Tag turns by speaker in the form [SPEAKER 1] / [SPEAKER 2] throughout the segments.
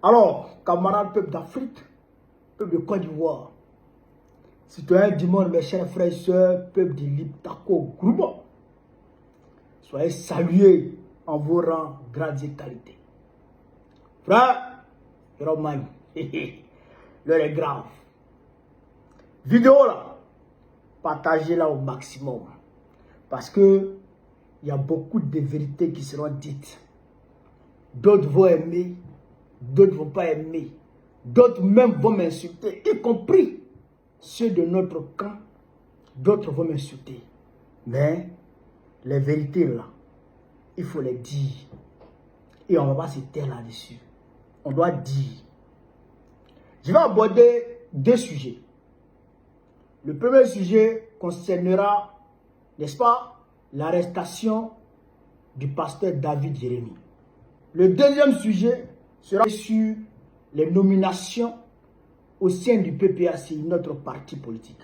[SPEAKER 1] Alors, camarades peuple d'Afrique, peuple de Côte d'Ivoire, citoyens du monde, mes chers frères et sœurs, peuple de l'Iptako Groupe, soyez salués en vos rangs, grades et qualités. Frère, Roman, l'heure est grave. Vidéo là, partagez-la au maximum. Parce que il y a beaucoup de vérités qui seront dites. D'autres vont aimer, d'autres ne vont pas aimer. D'autres même vont m'insulter, y compris ceux de notre camp. D'autres vont m'insulter. Mais les vérités là, il faut les dire. Et on ne va pas se taire là-dessus. On doit dire. Je vais aborder deux sujets. Le premier sujet concernera, n'est-ce pas, l'arrestation du pasteur David Jérémie. Le deuxième sujet sera sur les nominations au sein du PPACI, notre parti politique.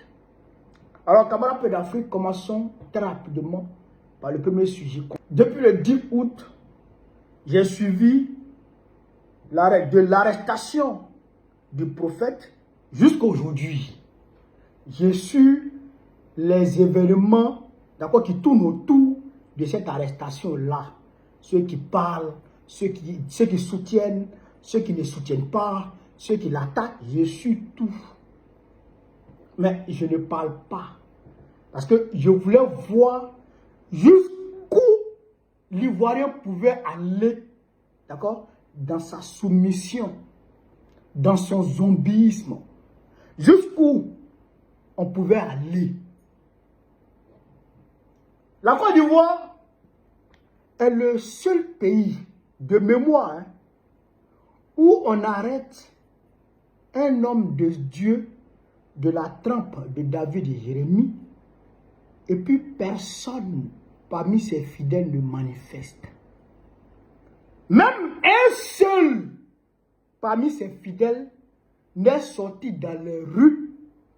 [SPEAKER 1] Alors, camarades peu d'Afrique, commençons très rapidement par le premier sujet. Depuis le 10 août, j'ai suivi de l'arrestation du prophète jusqu'à aujourd'hui. J'ai su les événements qui tournent autour de cette arrestation-là. Ceux qui parlent, ceux qui soutiennent, ceux qui ne soutiennent pas, ceux qui l'attaquent, je suis tout. Mais je ne parle pas. Parce que je voulais voir jusqu'où l'Ivoirien pouvait aller, d'accord, dans sa soumission, dans son zombisme. Jusqu'où on pouvait aller. La Côte d'Ivoire est le seul pays de mémoire où on arrête un homme de Dieu de la trempe de David et Jérémie et puis personne parmi ses fidèles ne manifeste. Même un seul parmi ses fidèles n'est sorti dans les rues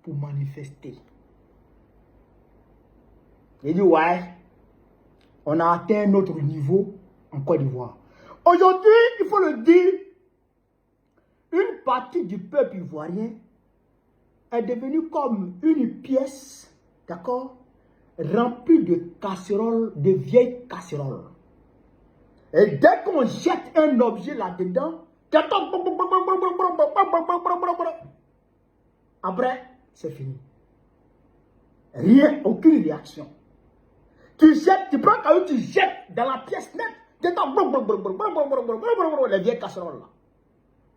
[SPEAKER 1] pour manifester. Il dit, ouais, on a atteint un autre niveau en Côte d'Ivoire. Aujourd'hui, il faut le dire, une partie du peuple ivoirien est devenue comme une pièce, d'accord, remplie de casseroles, de vieilles casseroles. Et dès qu'on jette un objet là-dedans, après, c'est fini. Rien, aucune réaction. Tu jettes, tu prends caillou, tu jettes dans la pièce nette, les vieilles casseroles là.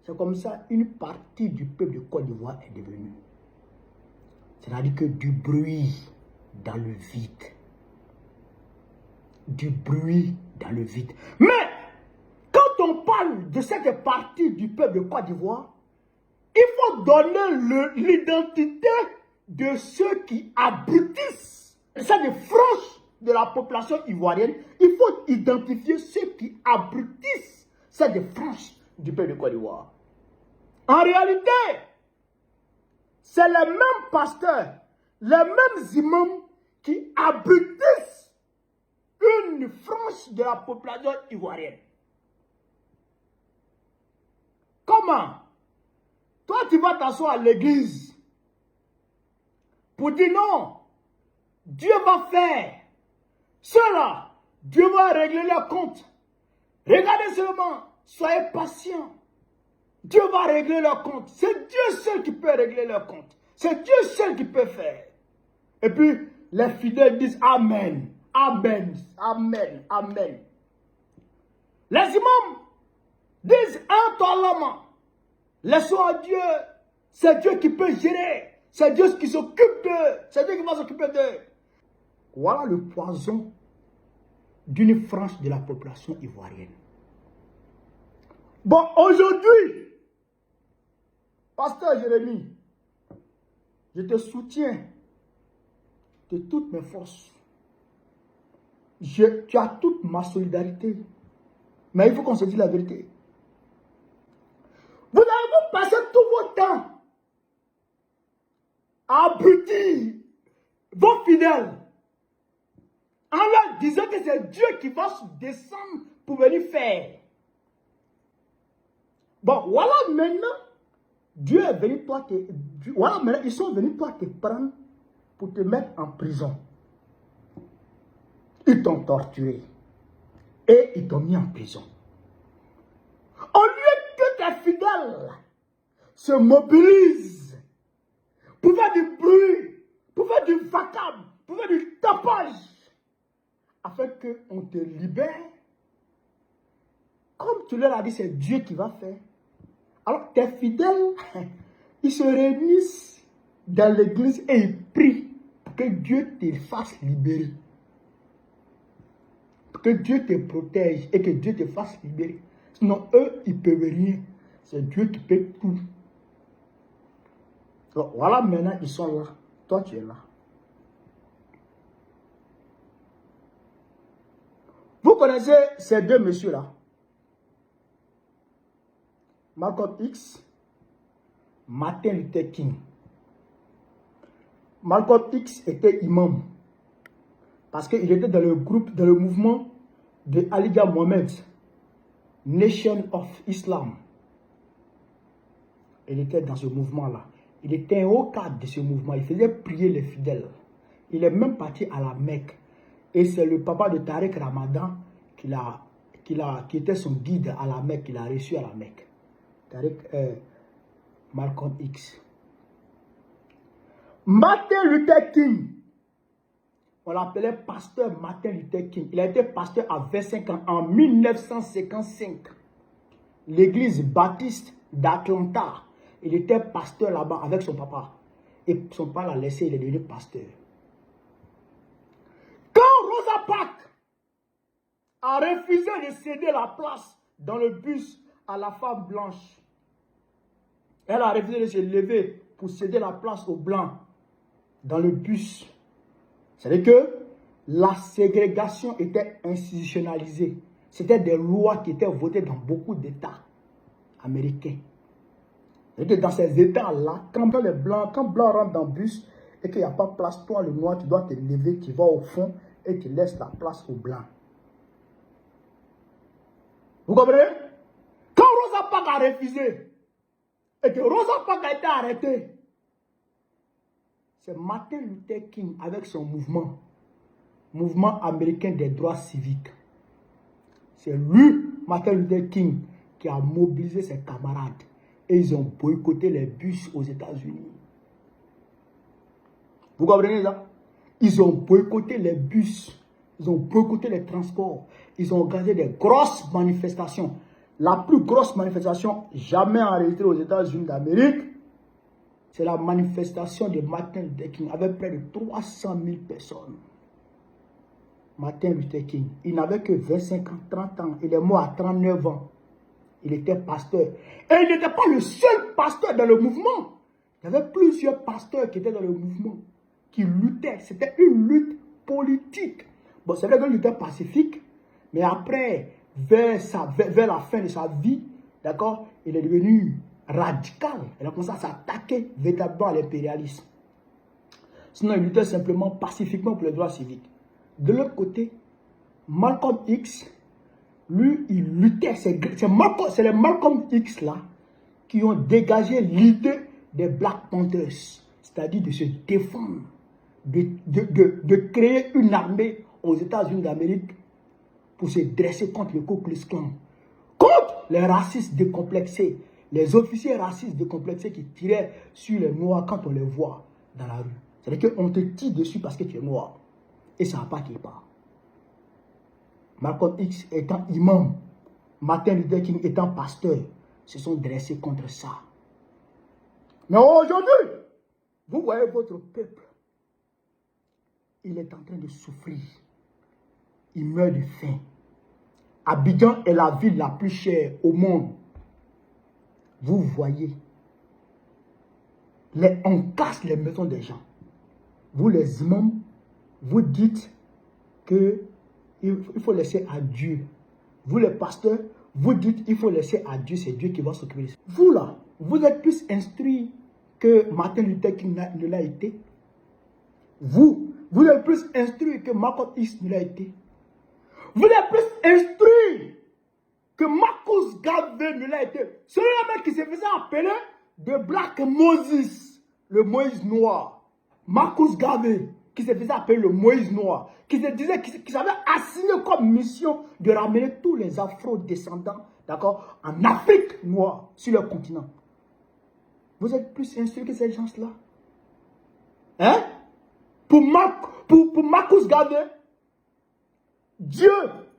[SPEAKER 1] C'est comme ça une partie du peuple de Côte d'Ivoire est devenue. C'est-à-dire que du bruit dans le vide. Du bruit dans le vide. Mais, quand on parle de cette partie du peuple de Côte d'Ivoire, il faut donner l'identité de ceux qui abrutissent. C'est des franges de la population ivoirienne. Il faut identifier ceux qui abrutissent. C'est des franges du peuple de Côte d'Ivoire. En réalité, c'est les mêmes pasteurs, les mêmes imams qui abrutissent une frange de la population ivoirienne. Comment? Toi, tu vas t'asseoir à l'église pour dire non, Dieu va faire cela, Dieu va régler leur compte. Regardez seulement, soyez patients. Dieu va régler leur compte. C'est Dieu seul qui peut régler leur compte. C'est Dieu seul qui peut faire. Et puis, les fidèles disent Amen, Amen, Amen, Amen. Les imams disent intoléralement. Laissons à Dieu. C'est Dieu qui peut gérer. C'est Dieu qui s'occupe d'eux. C'est Dieu qui va s'occuper d'eux. Voilà le poison d'une frange de la population ivoirienne. Bon, aujourd'hui, Pasteur Jérémie, je te soutiens de toutes mes forces. Tu as toute ma solidarité. Mais il faut qu'on se dise la vérité. Vous allez vous passer tout votre temps à abrutir vos fidèles en leur disant que c'est Dieu qui va descendre pour venir faire. Bon, voilà maintenant, Dieu est venu toi voilà maintenant, ils sont venus toi te prendre pour te mettre en prison. Ils t'ont torturé. Et ils t'ont mis en prison. Au lieu que tes fidèles se mobilisent pour faire du bruit, pour faire du vacarme, pour faire du tapage, afin qu'on te libère, comme tu leur as dit, c'est Dieu qui va faire. Alors tes fidèles, ils se réunissent dans l'église et ils prient pour que Dieu te fasse libérer. Pour que Dieu te protège et que Dieu te fasse libérer. Sinon, eux, ils ne peuvent rien. C'est Dieu qui peut tout. Donc, voilà, maintenant, ils sont là. Toi, tu es là. Vous connaissez ces deux messieurs-là? Malcolm X, Martin Luther King. Malcolm X était imam. Parce qu'il était dans le groupe, dans le mouvement de Ali Mohammed, Nation of Islam. Il était dans ce mouvement-là. Il était un haut cadre de ce mouvement. Il faisait prier les fidèles. Il est même parti à la Mecque. Et c'est le papa de Tariq Ramadan qui était son guide à la Mecque, qu'il a reçu à la Mecque. Malcolm X. Martin Luther King. On l'appelait pasteur Martin Luther King. Il a été pasteur à 25 ans en 1955. L'église baptiste d'Atlanta. Il était pasteur là-bas avec son papa. Et son papa l'a laissé, il est devenu pasteur. Quand Rosa Parks a refusé de céder la place dans le bus à la femme blanche, elle a refusé de se lever pour céder la place aux blancs dans le bus. C'est-à-dire que la ségrégation était institutionnalisée. C'était des lois qui étaient votées dans beaucoup d'États américains. Et que dans ces États-là, quand blanc rentre dans le bus et qu'il n'y a pas de place, toi le noir, tu dois te lever, tu vas au fond et tu laisses la place aux blancs. Vous comprenez? Quand Rosa Parks a refusé et que Rosa Parks a été arrêté, c'est Martin Luther King avec son mouvement américain des droits civiques. C'est lui, Martin Luther King, qui a mobilisé ses camarades. Et ils ont boycotté les bus aux États-Unis. Vous comprenez ça? Ils ont boycotté les bus. Ils ont boycotté les transports. Ils ont organisé des grosses manifestations. La plus grosse manifestation jamais enregistrée aux États-Unis d'Amérique, c'est la manifestation de Martin Luther King avec près de 300 000 personnes. Martin Luther King, il n'avait que 25 ans, 30 ans. Il est mort à 39 ans. Il était pasteur. Et il n'était pas le seul pasteur dans le mouvement. Il y avait plusieurs pasteurs qui étaient dans le mouvement, qui luttaient. C'était une lutte politique. Bon, c'est vrai que lutte pacifique, mais après, vers la fin de sa vie, d'accord, il est devenu radical. Il a commencé à s'attaquer véritablement à l'impérialisme. Sinon, il luttait simplement pacifiquement pour les droits civiques. De l'autre côté, Malcolm X, lui, il luttait. C'est les Malcolm X là qui ont dégagé l'idée des Black Panthers, c'est-à-dire de se défendre, de créer une armée aux États-Unis d'Amérique pour se dresser contre le Ku Klux Klan, contre les racistes décomplexés, les officiers racistes décomplexés qui tiraient sur les Noirs quand on les voit dans la rue. C'est-à-dire qu'on te tire dessus parce que tu es noir. Et ça n'a pas qui part. Malcolm X étant imam, Martin Luther King étant pasteur, se sont dressés contre ça. Mais aujourd'hui, vous voyez votre peuple, il est en train de souffrir. Il meurt de faim. Abidjan est la ville la plus chère au monde. Vous voyez, on casse les maisons des gens. Vous les imams, vous dites qu'il faut laisser à Dieu. Vous les pasteurs, vous dites qu'il faut laisser à Dieu, c'est Dieu qui va s'occuper de ça. Vous là, vous êtes plus instruits que Martin Luther King ne l'a été. Vous êtes plus instruits que Malcolm X ne l'a été. Vous êtes plus instruits que Marcus Garvey ne l'a été. Celui-là même qui se faisait appeler de Black Moses, le Moïse noir. Marcus Garvey, qui se faisait appeler le Moïse noir, qui se disait qu'il avait assigné comme mission de ramener tous les afro-descendants, d'accord, en Afrique noire, sur le continent. Vous êtes plus instruits que ces gens-là? Hein? Pour Marcus Garvey, Dieu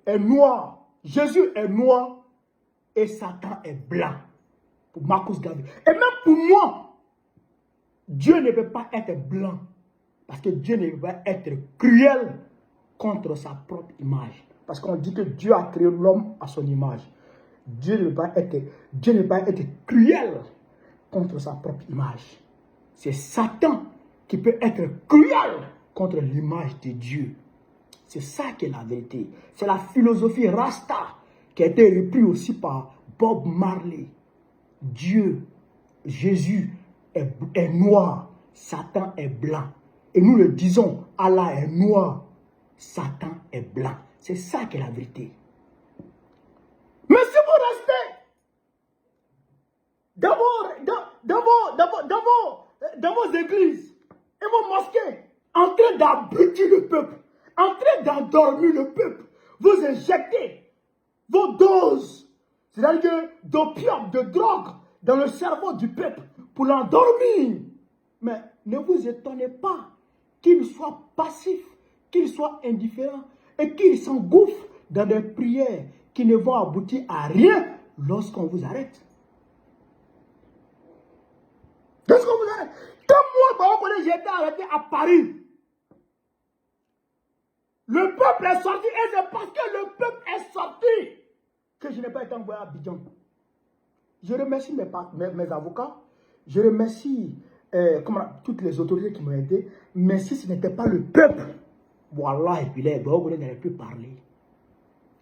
[SPEAKER 1] est noir, Jésus est noir et Satan est blanc. Pour Marcus Garvey. Et même pour moi, Dieu ne peut pas être blanc. Parce que Dieu ne peut pas être cruel contre sa propre image. Parce qu'on dit que Dieu a créé l'homme à son image. Dieu ne peut pas être cruel contre sa propre image. C'est Satan qui peut être cruel contre l'image de Dieu. C'est ça qui est la vérité. C'est la philosophie Rasta qui a été reprise aussi par Bob Marley. Dieu, Jésus est noir, Satan est blanc. Et nous le disons, Allah est noir, Satan est blanc. C'est ça qui est la vérité. Mais si vous restez dans vos églises et vos mosquées, en train d'abrutir le peuple, en train d'endormir le peuple, vous injectez vos doses, c'est-à-dire d'opium, de drogue, dans le cerveau du peuple pour l'endormir. Mais ne vous étonnez pas qu'il soit passif, qu'il soit indifférent et qu'il s'engouffre dans des prières qui ne vont aboutir à rien lorsqu'on vous arrête. Lorsqu'on vous arrête. Comme moi, j'ai été arrêté à Paris. Le peuple est sorti et c'est parce que le peuple est sorti que je n'ai pas été envoyé à Abidjan. Je remercie mes avocats, je remercie toutes les autorités qui m'ont aidé, mais si ce n'était pas le peuple, voilà, et puis les Bogoulés n'allaient plus parler.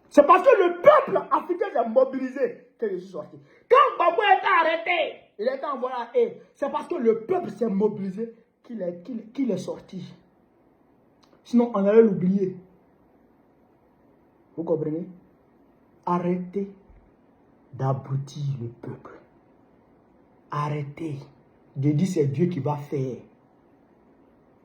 [SPEAKER 1] C'est parce que le peuple africain s'est mobilisé que je suis sorti. Quand Babou était arrêté, il était envoyé à eux. C'est parce que le peuple s'est mobilisé qu'il est sorti. Sinon, on allait l'oublier. Vous comprenez? Arrêtez d'abrutir le peuple. Arrêtez de dire c'est Dieu qui va faire.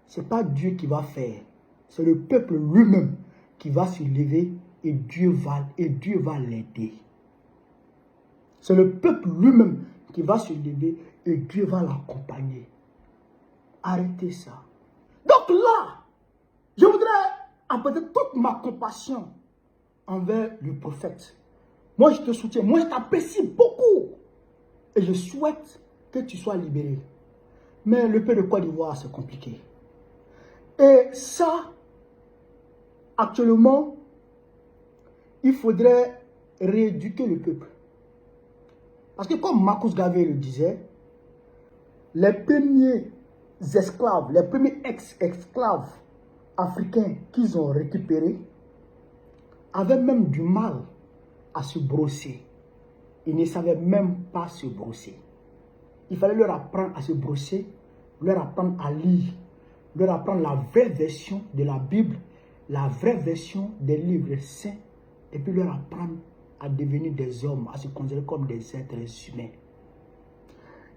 [SPEAKER 1] Ce n'est pas Dieu qui va faire. C'est le peuple lui-même qui va se lever et Dieu va l'aider. C'est le peuple lui-même qui va se lever et Dieu va l'accompagner. Arrêtez ça. Donc là, je voudrais apporter toute ma compassion envers le prophète. Moi, je te soutiens. Moi, je t'apprécie beaucoup. Et je souhaite que tu sois libéré. Mais le pays de Côte d'Ivoire, c'est compliqué. Et ça, actuellement, il faudrait rééduquer le peuple. Parce que comme Marcus Garvey le disait, les premiers esclaves, les premiers ex-esclaves africains qu'ils ont récupérés avaient même du mal à se brosser. Ils ne savaient même pas se brosser. Il fallait leur apprendre à se brosser, leur apprendre à lire, leur apprendre la vraie version de la Bible, la vraie version des livres saints, et puis leur apprendre à devenir des hommes, à se considérer comme des êtres humains.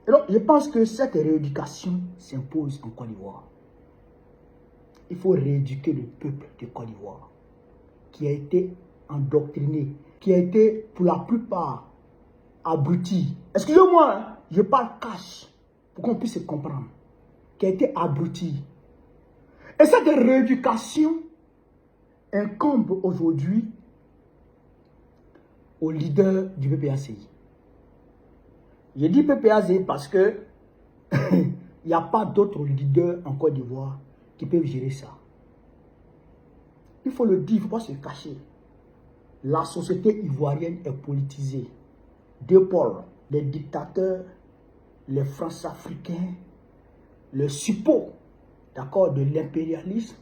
[SPEAKER 1] Et donc, je pense que cette rééducation s'impose en Côte d'Ivoire. Il faut rééduquer le peuple de Côte d'Ivoire, qui a été endoctriné, qui a été pour la plupart abruti. Excusez-moi, hein, je parle cash pour qu'on puisse se comprendre. Qui a été abruti. Et cette rééducation incombe aujourd'hui au leader du PPACI. Je dis PPACI parce que il n'y a pas d'autres leaders en Côte d'Ivoire qui peuvent gérer ça. Il faut le dire, il ne faut pas se cacher. La société ivoirienne est politisée. Deux pôles, les dictateurs, les France-Africains, les suppôts, d'accord, de l'impérialisme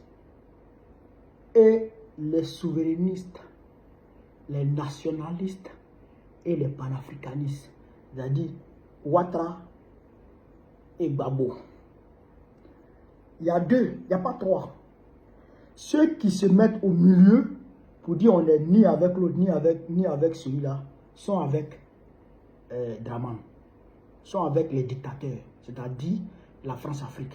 [SPEAKER 1] et les souverainistes, les nationalistes et les panafricanistes, c'est-à-dire Ouattara et Gbagbo. Il y a deux, il n'y a pas trois. Ceux qui se mettent au milieu pour dire on n'est ni avec l'autre, ni avec celui-là, sont avec Draman, sont avec les dictateurs, c'est-à-dire la France-Afrique.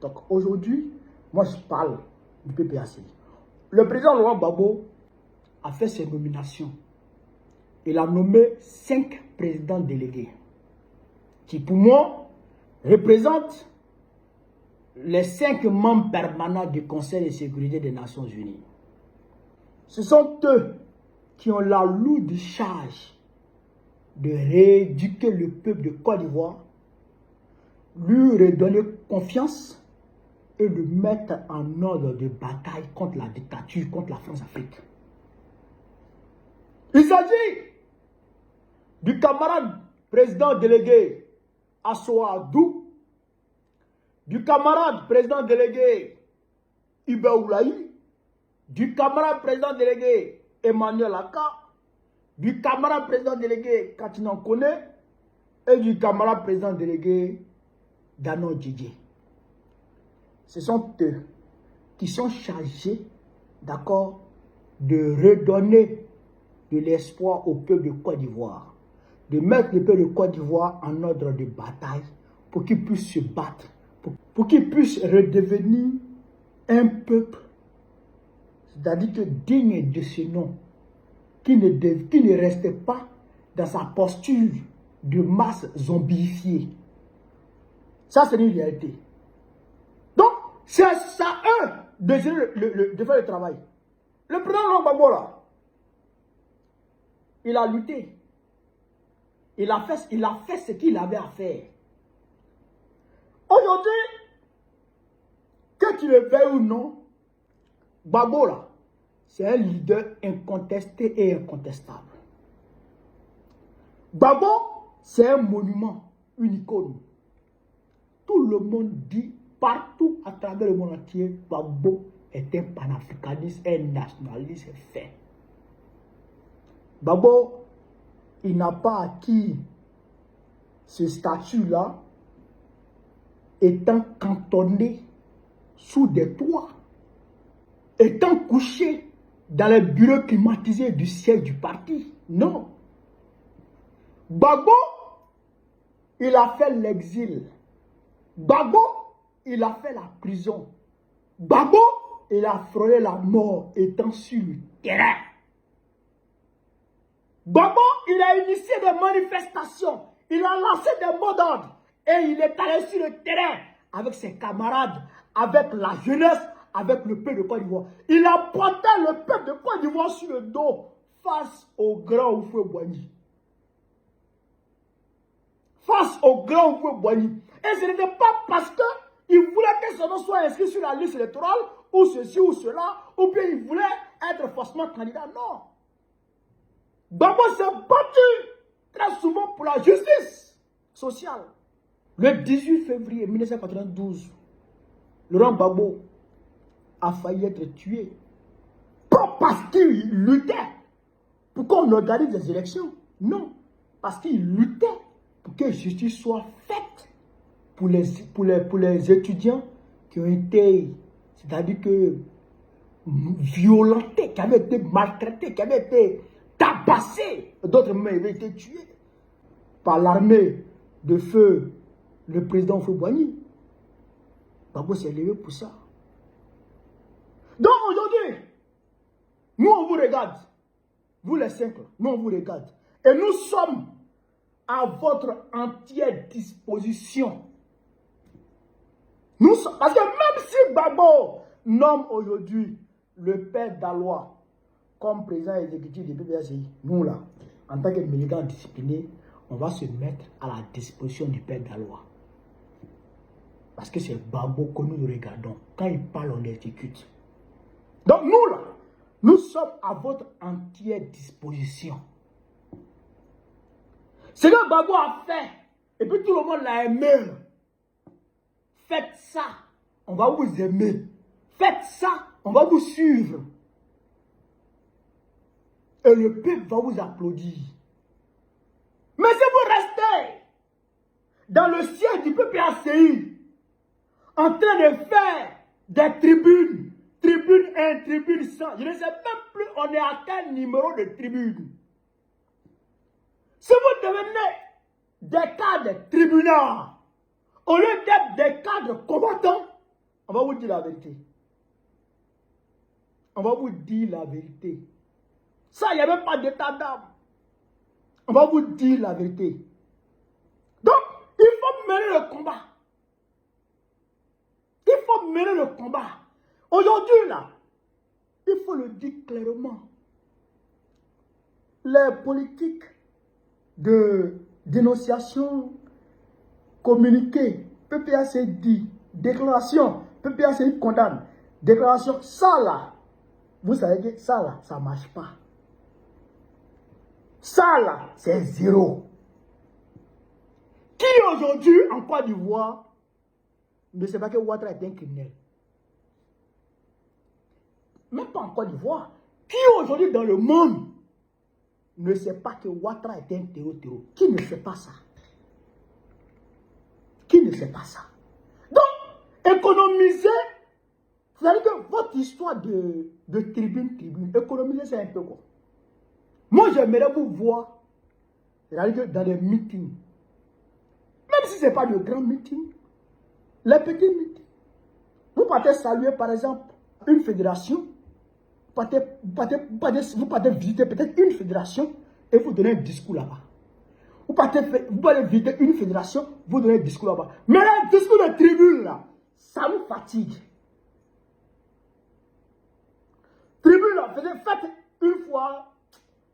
[SPEAKER 1] Donc aujourd'hui, moi je parle du PPACI. Le président Laurent Gbagbo a fait ses nominations. Il a nommé 5 présidents délégués qui pour moi représentent les 5 membres permanents du Conseil de sécurité des Nations Unies. Ce sont eux qui ont la lourde charge de rééduquer le peuple de Côte d'Ivoire, lui redonner confiance et le mettre en ordre de bataille contre la dictature, contre la France-Afrique. Il s'agit du camarade président délégué Assoa Adou, du camarade président délégué Iba Oulaï, du camarade président délégué Emmanuel Aka, du camarade président délégué Katinan Kone et du camarade président délégué Dano Djidje. Ce sont eux qui sont chargés, d'accord, de redonner de l'espoir au peuple de Côte d'Ivoire, de mettre le peuple de Côte d'Ivoire en ordre de bataille pour qu'il puisse se battre, pour qu'il puisse redevenir un peuple, c'est-à-dire que digne de ce nom, qui ne reste pas dans sa posture de masse zombifiée. Ça, c'est une réalité. Donc, c'est à eux de faire le travail. Le président Laurent Gbagbo, là, il a lutté. Il a fait ce qu'il avait à faire. Aujourd'hui, que tu le veuilles ou non, Gbagbo, là, c'est un leader incontesté et incontestable. Gbagbo, c'est un monument, une icône. Tout le monde dit, partout à travers le monde entier, Gbagbo est un panafricaniste, un nationaliste fait. Gbagbo, il n'a pas acquis ce statut-là étant cantonné sous des toits, étant couché dans les bureaux climatisés du siège du parti. Non. Gbagbo, il a fait l'exil. Gbagbo, il a fait la prison. Gbagbo, il a frôlé la mort étant sur le terrain. Gbagbo, il a initié des manifestations. Il a lancé des mots d'ordre. Et il est allé sur le terrain avec ses camarades, avec la jeunesse, avec le peuple de Côte d'Ivoire. Il a porté le peuple de Côte d'Ivoire sur le dos face au grand Houphouët-Boigny. Face au grand Houphouët-Boigny. Et ce n'était pas parce qu'il voulait que son nom soit inscrit sur la liste électorale, ou ceci ou cela, ou bien il voulait être forcément candidat. Non. Gbagbo s'est battu très souvent pour la justice sociale. Le 18 février 1992, Laurent Gbagbo a failli être tué. Pas parce qu'il luttait pour qu'on organise des élections. Non. Parce qu'il luttait pour que justice soit faite pour les étudiants qui ont été, c'est-à-dire que violentés, qui avaient été maltraités, qui avaient été tabassés. D'autres même avaient été tués par l'armée de feu, le président Houphouët-Boigny. Gbagbo s'est levé pour ça. Donc aujourd'hui, nous on vous regarde, vous les 5, nous on vous regarde. Et nous sommes à votre entière disposition. Parce que même si Gbagbo nomme aujourd'hui le père Daloa comme président exécutif du PPACI, nous là, en tant que militants disciplinés, on va se mettre à la disposition du père Daloa. Parce que c'est Gbagbo que nous regardons. Quand il parle, on l'exécute. Donc nous là, nous sommes à votre entière disposition. Ce que Gbagbo a fait, et puis tout le monde l'a aimé. Faites ça, on va vous aimer. Faites ça, on va vous suivre. Et le peuple va vous applaudir. Mais si vous restez dans le siège du PPACI, en train de faire des tribunes, tribune 1, tribune 100, je ne sais même plus on est à quel numéro de tribune. Si vous devenez des cadres de tribunal, au lieu d'être des cadres combattants, on va vous dire la vérité. On va vous dire la vérité. Ça, il n'y a même pas d'état d'âme. On va vous dire la vérité. Donc, il faut mener le combat. Il faut mener le combat. Aujourd'hui, là, il faut le dire clairement. Les politiques de dénonciation, communiqué, PPAC dit, déclaration, PPAC condamne, déclaration, ça là, vous savez que ça là, ça ne marche pas. Ça là, c'est zéro. Qui aujourd'hui, en Côte d'Ivoire, ne sait pas que Ouattara est un criminel? Même pas en Côte d'Ivoire. Qui aujourd'hui dans le monde ne sait pas que Ouattara est un terroriste? Qui ne sait pas ça? Qui ne sait pas ça? Donc, économiser, c'est-à-dire que votre histoire de tribune, économiser c'est un peu quoi? Moi, j'aimerais vous voir, c'est-à-dire que dans des meetings, même si ce n'est pas de grands meetings, les petits meetings, vous partez saluer par exemple une fédération, vous partez visiter peut-être une fédération et vous donnez un discours là-bas. Vous partez visiter une fédération, vous donnez un discours là-bas. Mais le discours de tribune là, ça nous fatigue. Tribune là, faites une fois,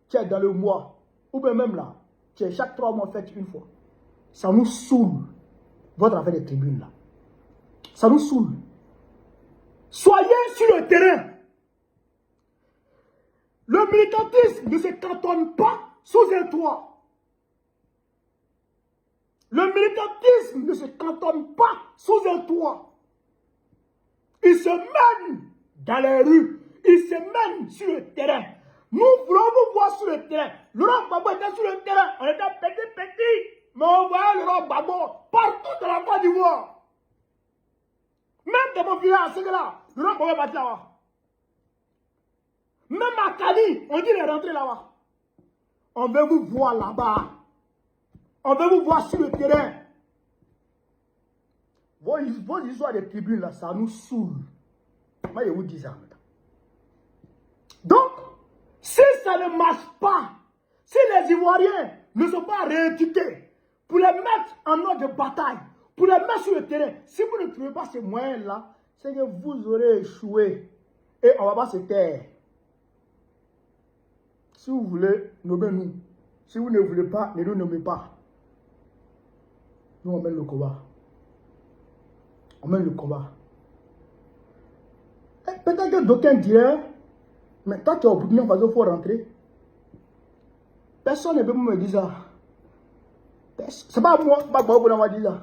[SPEAKER 1] tu es dans le mois, ou bien même là, tu es chaque 3 mois, faites une fois. Ça nous saoule, votre affaire de tribune là. Ça nous saoule. Soyez sur le terrain. Le militantisme ne se cantonne pas sous un toit. Le militantisme ne se cantonne pas sous un toit. Il se mène dans les rues. Il se mène sur le terrain. Nous voulons vous voir sur le terrain. Laurent Gbagbo était sur le terrain. On était petit. Mais on voyait Laurent Gbagbo partout dans la Côte d'Ivoire. Même dans mon village, c'est là. Laurent Gbagbo est parti là-bas. Même à Cali, on dit il est rentré là-bas. On veut vous voir là-bas. On veut vous voir sur le terrain. Vos histoires de tribunes là, ça nous saoule. Moi, je vous dis ça. Donc, si ça ne marche pas, si les Ivoiriens ne sont pas rééduqués pour les mettre en ordre de bataille, pour les mettre sur le terrain, si vous ne trouvez pas ces moyens-là, c'est que vous aurez échoué. Et on ne va pas se taire. Si vous voulez, nommez-nous. Si vous ne voulez pas, ne nous nommez pas. Nous, on mène le combat. On mène le combat. Peut-être que d'aucuns diraient, mais quand tu es au Burkina Faso, il faut rentrer. Personne ne peut me dire ça. C'est pas moi, pas moi qui m'a dit ça.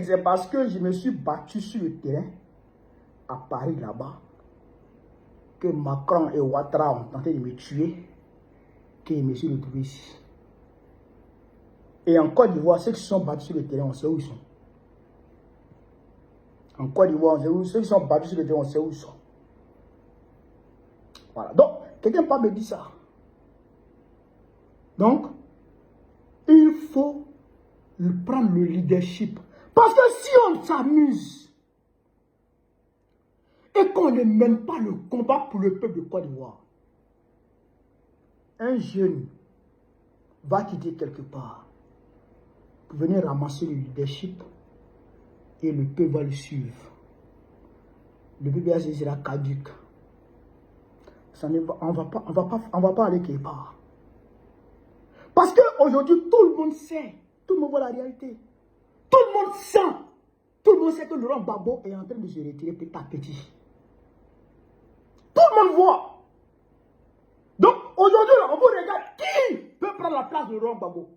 [SPEAKER 1] C'est parce que je me suis battu sur le terrain, à Paris là-bas, que Macron et Ouattara ont tenté de me tuer, que je me suis retrouvé ici. Et en Côte d'Ivoire, ceux qui se sont battus sur le terrain, on sait où ils sont. En Côte d'Ivoire, ceux qui sont battus sur le terrain, on sait où ils sont. Voilà. Donc, quelqu'un pas me dire ça. Donc, il faut prendre le leadership. Parce que si on s'amuse et qu'on ne mène pas le combat pour le peuple de Côte d'Ivoire, un jeune va quitter quelque part pour venir ramasser le leadership et le peuple va le suivre. Le peuple sera caduc. On ne va pas aller quelque part. Parce qu'aujourd'hui, tout le monde sait, tout le monde voit la réalité. Tout le monde sait que Laurent Gbagbo est en train de se retirer petit à petit. Tout le monde voit. Donc, aujourd'hui, on vous regarde qui peut prendre la place de Laurent Gbagbo.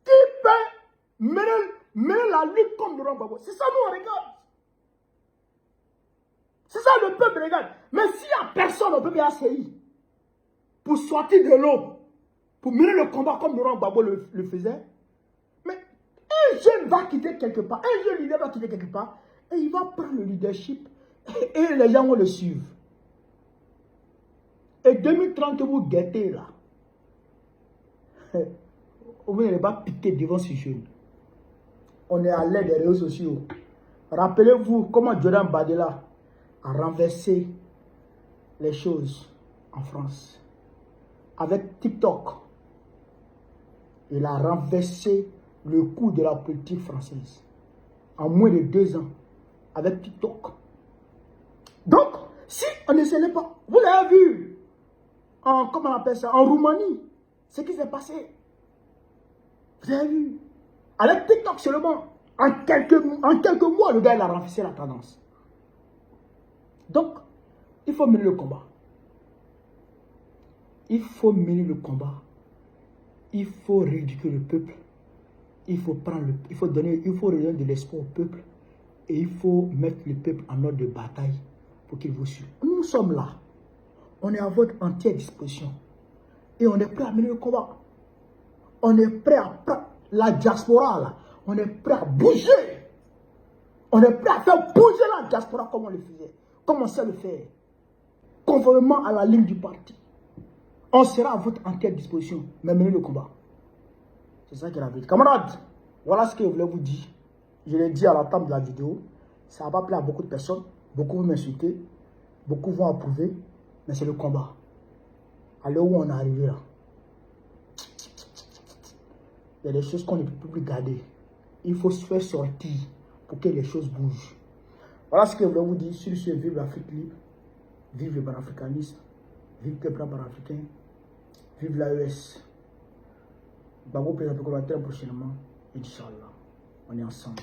[SPEAKER 1] Qui peut mener la lutte contre Laurent Gbagbo. C'est ça, nous, on regarde. C'est ça, le peuple regarde. Mais s'il n'y a personne au PPACI pour sortir de l'eau, pour mener le combat comme Laurent Gbagbo le faisait, mais un jeune va quitter quelque part, un jeune leader va quitter quelque part, et il va prendre le leadership, et les gens vont le suivre. Et 2030 que vous guettez là, Vous n'allez pas piquer devant ces jeunes. On est à l'aide des réseaux sociaux. Rappelez-vous comment Jordan Bardella a renversé les choses en France. Avec TikTok, il a renversé le cours de la politique française. En moins de 2 ans. Avec TikTok. Donc, si on ne savait pas, vous l'avez vu, comment on appelle ça, en Roumanie, ce qui s'est passé. Vous avez vu, avec TikTok seulement, en quelques mois, le gars il a renversé la tendance. Donc, il faut mener le combat. Il faut mener le combat. Il faut rééduquer le peuple. Il faut redonner de l'espoir au peuple. Et il faut mettre le peuple en ordre de bataille pour qu'il vous suive. Nous sommes là. On est à votre entière disposition. Et on est prêt à mener le combat. On est prêt à prendre la diaspora là. On est prêt à bouger. On est prêt à faire bouger la diaspora comme on le faisait. Comme on sait le faire. Conformément à la ligne du parti. On sera à votre entière disposition. Mais menez le combat. C'est ça qui est la vérité. Camarades, voilà ce que je voulais vous dire. Je l'ai dit à la table de la vidéo. Ça va pas plaire à beaucoup de personnes. Beaucoup vont m'insulter. Beaucoup vont approuver. Mais c'est le combat. À l'heure où on est arrivé là. Il y a des choses qu'on ne peut plus garder. Il faut se faire sortir pour que les choses bougent. Voilà ce que je voulais vous dire. Sur ce, vive l'Afrique libre. Vive le panafricanisme. Vive le peuple panafricain. Vive l'AES. Bago présente très prochainement. Inch'Allah. On est ensemble.